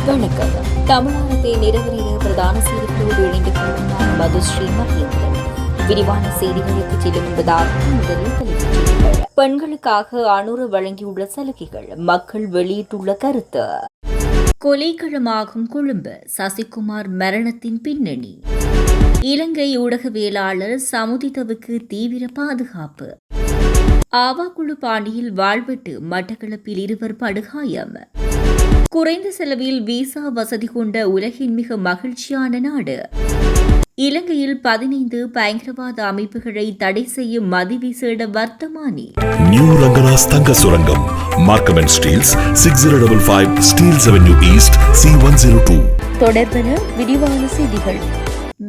வணக்கம். தமிழகத்தை நிறைவேறிய பிரதான செய்திகளோடு இணைந்து கொள்ளும் நான் மதுஸ்ரீ மகேந்திரன். விரிவான செய்திகளுக்கு செல்லும் முன்பதாக முதலில் தலைப்புச் செய்திகள். பெண்களுக்காக அனுர வழங்கியுள்ள சலுகைகள், மக்கள் வெளியிட்டுள்ள கருத்து. கொலைக்களமாகும் கொழும்பு, சசிகுமார் மரணத்தின் பின்னணி. இலங்கை ஊடகவியலாளர் சமுதிதவுக்கு தீவிர பாதுகாப்பு. ஆவா குழு பாணியில் வாழ்வெட்டு, மட்டக்களப்பில் 2 படுகாயம். குறைந்த செலவில் விசா வசதி கொண்ட உலகின் மிக மகிழ்ச்சியான நாடு. இலங்கையில் 15 பயங்கரவாத அமைப்புகளை தடை செய்யும் மதிவிசேட வர்த்தமானி. நியூ ரங்கராஸ் தங்க சுரங்கம், Markham and Steeles, 6055 Steeles Avenue East, C102. தொடர்பென விரிவான செய்திகள்.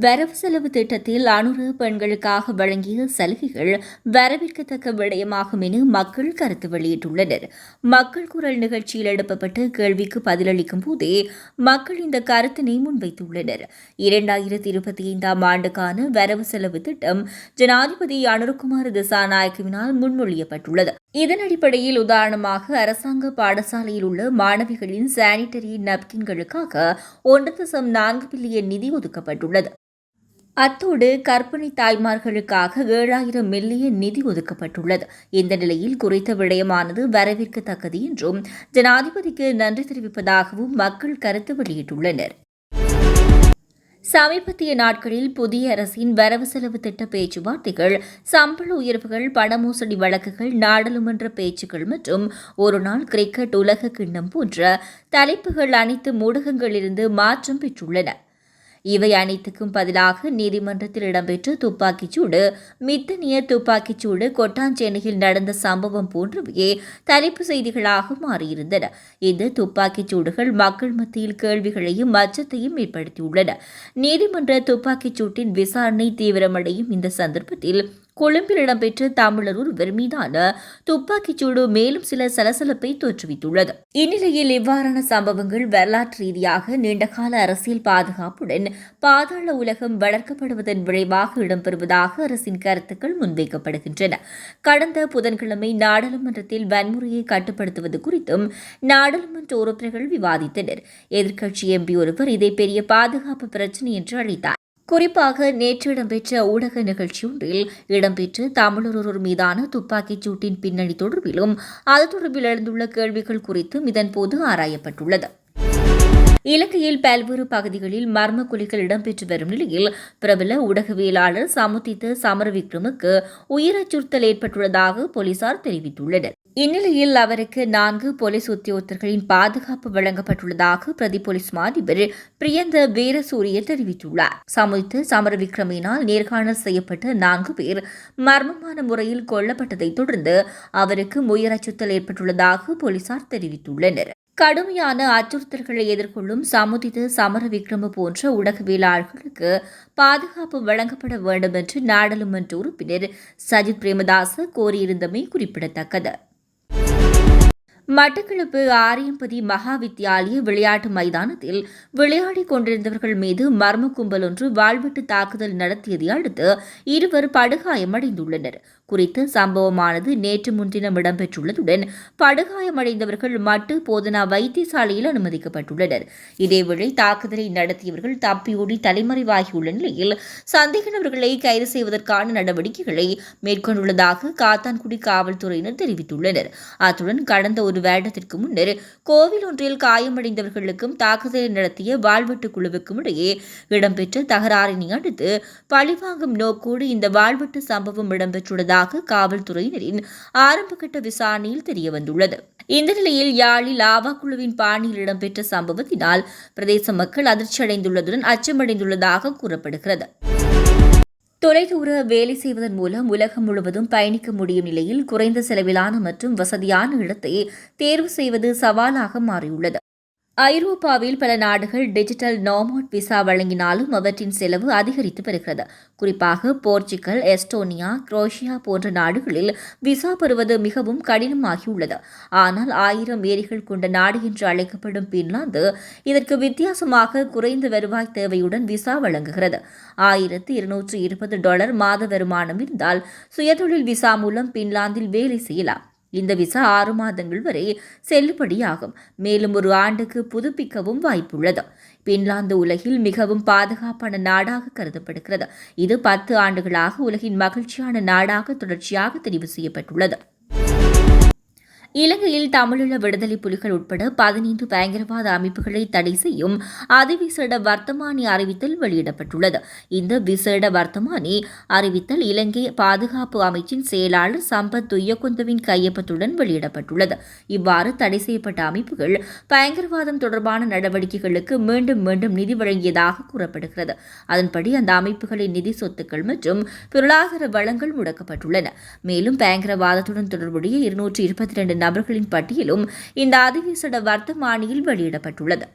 வரவு செலவு திட்டத்தில் அனுர பெண்களுக்காக வழங்கிய சலுகைகள் வரவேற்கத்தக்க விடயமாகும் என மக்கள் கருத்து வெளியிட்டுள்ளனர். மக்கள் குரல் நிகழ்ச்சியில் எழுப்பப்பட்ட கேள்விக்கு பதிலளிக்கும் போதே மக்கள் இந்த கருத்தினை முன்வைத்துள்ளனர். 2025 ஆண்டுக்கான வரவு செலவு திட்டம் ஜனாதிபதி அனுரகுமார் திசாநாயக்கவினால் முன்மொழியப்பட்டுள்ளது. இதன் அடிப்படையில் உதாரணமாக அரசாங்க பாடசாலையில் உள்ள மாணவிகளின் சானிட்டரி நாப்கின்களுக்காக 1.4 பில்லியன் நிதி ஒதுக்கப்பட்டுள்ளது. அத்தோடு கர்ப்பிணி தாய்மார்களுக்காக 7,000 மில்லியன் நிதி ஒதுக்கப்பட்டுள்ளது. இந்த நிலையில் குறித்த விடயமானது வரவேற்கத்தக்கது என்றும் ஜனாதிபதிக்கு நன்றி தெரிவிப்பதாகவும் மக்கள் கருத்து வெளியிட்டுள்ளனர். சமீபத்திய நாட்களில் புதிய அரசின் வரவு செலவு திட்ட பேச்சுவார்த்தைகள், சம்பள உயர்வுகள், பண மோசடி வழக்குகள், நாடாளுமன்ற பேச்சுக்கள் மற்றும் ஒருநாள் கிரிக்கெட் உலக கிண்ணம் போன்ற தலைப்புகள் அனைத்து ஊடகங்களிலிருந்து மாற்றம் பெற்றுள்ளன. இவை அனைத்துக்கும் பதிலாக நீதிமன்றத்தில் இடம்பெற்ற துப்பாக்கிச்சூடு, மித்தனிய துப்பாக்கிச்சூடு, கொட்டாஞ்சேனையில் நடந்த சம்பவம் போன்றவையே தலைப்பு செய்திகளாக மாறியிருந்தன. இந்த துப்பாக்கிச்சூடுகள் மக்கள் மத்தியில் கேள்விகளையும் அச்சத்தையும் ஏற்படுத்தியுள்ளன. நீதிமன்ற துப்பாக்கிச்சூட்டின் விசாரணை தீவிரமடையும் இந்த சந்தர்ப்பத்தில் கொழும்பில் இடம்பெற்ற தமிழர் ஒருவர் மீதான துப்பாக்கிச்சூடு மேலும் சில சலசலப்பை தோற்றுவித்துள்ளது. இந்நிலையில் இவ்வாறான சம்பவங்கள் வரலாற்று ரீதியாக நீண்டகால அரசியல் பாதுகாப்புடன் பாதாள உலகம் வளர்க்கப்படுவதன் விளைவாக இடம்பெறுவதாக அரசின் கருத்துக்கள் முன்வைக்கப்படுகின்றன. கடந்த புதன்கிழமை நாடாளுமன்றத்தில் வன்முறையை கட்டுப்படுத்துவது குறித்தும் நாடாளுமன்ற உறுப்பினர்கள் விவாதித்தனர். எதிர்க்கட்சி எம்பி ஒருவர் இதை பெரிய பாதுகாப்பு பிரச்சினை என்று அழைத்தார். குறிப்பாக நேற்று இடம்பெற்ற ஊடக நிகழ்ச்சியொன்றில் இடம்பெற்ற தமிழர் ஒருவர் மீதான துப்பாக்கிச் சூட்டின் பின்னணி தொடர்பிலும் அது தொடர்பில் எழுந்துள்ள கேள்விகள் குறித்தும் இதன்போது ஆராயப்பட்டுள்ளது. இலங்கையில் பல்வேறு பகுதிகளில் மர்ம கொலைகள் இடம்பெற்று வரும் நிலையில் பிரபல ஊடகவியலாளர் சமுதித்த சமரவிக்ரமுக்கு உயிர் அச்சுறுத்தல் ஏற்பட்டுள்ளதாக போலீசார் தெரிவித்துள்ளனர். இந்நிலையில் அவருக்கு 4 போலீஸ் உத்தியோகத்தர்களின் பாதுகாப்பு வழங்கப்பட்டுள்ளதாக பிரதி போலீஸ் மாதிபர் பிரியந்த வீரசூரிய தெரிவித்துள்ளார். சமுதித்த சமரவிக்ரமினால் நேர்காணல் செய்யப்பட்ட 4 பேர் மர்மமான முறையில் கொல்லப்பட்டதைத் தொடர்ந்து அவருக்கு உயிர் அச்சுறுத்தல் ஏற்பட்டுள்ளதாக போலீசார் தெரிவித்துள்ளனர். கடுமையான அச்சுறுத்தல்களை எதிர்கொள்ளும் சமுதித்த சமரவிக்ரம போன்ற ஊடகவியலாளர்களுக்கு பாதுகாப்பு வழங்கப்பட வேண்டும் என்று நாடாளுமன்ற உறுப்பினர் சஜித் பிரேமதாச கோரியிருந்தமை குறிப்பிடத்தக்கது. மட்டக்களப்பு ஆரியம்பதி மகா வித்தியாலய விளையாட்டு மைதானத்தில் விளையாடிக் கொண்டிருந்தவர்கள் மீது மர்ம கும்பல் ஒன்று வாழ்வெட்டு தாக்குதல் நடத்தியதை அடுத்து 2 படுகாயமடைந்துள்ளனர். குறித்த சம்பவமானது நேற்று முன்தினம் இடம்பெற்றுள்ளதுடன் படுகாயமடைந்தவர்கள் மட்டு போதனா வைத்தியசாலையில் அனுமதிக்கப்பட்டுள்ளனர். இதேவேளை தாக்குதலை நடத்தியவர்கள் தப்பியோடி தலைமறைவாகியுள்ள நிலையில் சந்தேக நபர்களை கைது செய்வதற்கான நடவடிக்கைகளை மேற்கொண்டுள்ளதாக காத்தான்குடி காவல்துறையினர் தெரிவித்துள்ளனர். அத்துடன் கடந்த ஒரு வருடத்திற்கு முன்னர் கோவில் ஒன்றில் காயமடைந்தவர்களுக்கும் தாக்குதலை நடத்திய வாழ்வெட்டு குழுவுக்கும் இடையே இடம்பெற்ற தகராறினை அடுத்து பழிவாங்கும் நோக்கோடு இந்த வாழ்வெட்டு சம்பவம் இடம்பெற்றுள்ளதாக காவல்துறையினரின் ஆரம்பகட்ட விசாரணையில் தெரியவந்துள்ளது. இந்த நிலையில் யாழில் ஆவா குழுவின் பாணியில் இடம்பெற்ற சம்பவத்தினால் பிரதேச மக்கள் அதிர்ச்சியடைந்துள்ளதுடன் அச்சமடைந்துள்ளதாக கூறப்படுகிறது. தொலைதூர வேலை செய்வதன் மூலம் உலகம் முழுவதும் பயணிக்க முடியும் நிலையில் குறைந்த செலவிலான மற்றும் வசதியான இடத்தை தேர்வு செய்வது சவாலாக மாறியுள்ளது. ஐரோப்பாவில் பல நாடுகள் டிஜிட்டல் நோமாட் விசா வழங்கினாலும் அவற்றின் செலவு அதிகரித்து வருகிறது. குறிப்பாக போர்ச்சுகல், எஸ்டோனியா, குரோஷியா போன்ற நாடுகளில் விசா பெறுவது மிகவும் கடினமாகியுள்ளது. ஆனால் 1000 ஏரிகள் கொண்ட நாடு என்று அழைக்கப்படும் பின்லாந்து இதற்கு வித்தியாசமாக குறைந்த வருவாய் தேவையுடன் விசா வழங்குகிறது. $1,220 மாத வருமானம் இருந்தால் சுயதொழில் விசா மூலம் பின்லாந்தில் வேலை செய்யலாம். இந்த விசா 6 மாதங்கள் வரை செல்லுபடியாகும். மேலும் 1 ஆண்டுக்கு புதுப்பிக்கவும் வாய்ப்புள்ளது. பின்லாந்து உலகில் மிகவும் பாதுகாப்பான நாடாக கருதப்படுகிறது. இது 10 ஆண்டுகளாக உலகின் மகிழ்ச்சியான நாடாக தொடர்ச்சியாக தெரிவு செய்யப்பட்டுள்ளது. இலங்கையில் தமிழீழ விடுதலை புலிகள் உட்பட 15 பயங்கரவாத அமைப்புகளை தடை செய்யும் அதிவிசேட வர்த்தமானி அறிவித்தல் வெளியிடப்பட்டுள்ளது. இந்த விசேட வர்த்தமானி அறிவித்தல் இலங்கை பாதுகாப்பு அமைச்சின் செயலாளர் சம்பத் துய்யகொந்தவின் கையொப்பத்துடன் வெளியிடப்பட்டுள்ளது. இவ்வாறு தடை செய்யப்பட்ட அமைப்புகள் பயங்கரவாதம் தொடர்பான நடவடிக்கைகளுக்கு மீண்டும் மீண்டும் நிதி வழங்கியதாக கூறப்படுகிறது. அதன்படி அந்த அமைப்புகளின் நிதி சொத்துக்கள் மற்றும் பொருளாதார வளங்கள் முடக்கப்பட்டுள்ளன. மேலும் பயங்கரவாதத்துடன் தொடர்புடைய 222 நபர்களின் பட்டியலும் இந்த அதிவிசேட வர்த்தமானியில் வெளியிடப்பட்டுள்ளது.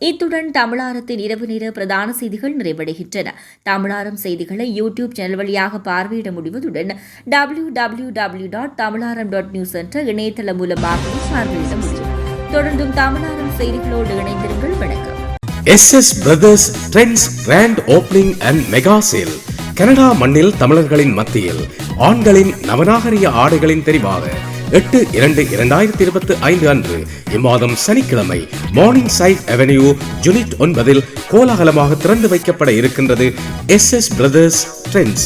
இத்துடன் தமிழாரத்தின் இரவு நேர பிரதான செய்திகள் நிறைவடைகின்றன. தமிழாரம் செய்திகளை யூடியூப் சேனல் வழியாக பார்வையிட முடிவதுடன் www.tamilaram.news என்ற இணையதளம் மூலமாகவும் பார்வையிட முடியும். தொடர்ந்தும் தமிழாரம் செய்திகளோடு இணைந்திருங்கள். வணக்கம். SS Brothers Trends Grand Opening and Mega Sale. Canada மண்ணில் தமிழர்களின் மத்தியில் ஆண்களின் நவநாகரிக ஆடைகளின் தெரிவாக 8/2/2025 அன்று இம்மாதம் சனிக்கிழமை மார்னிங் சைட் அவென்யூ யூனிட் 9 கோலாகலமாக திறந்து வைக்கப்பட இருக்கின்றது SS Brothers Trends.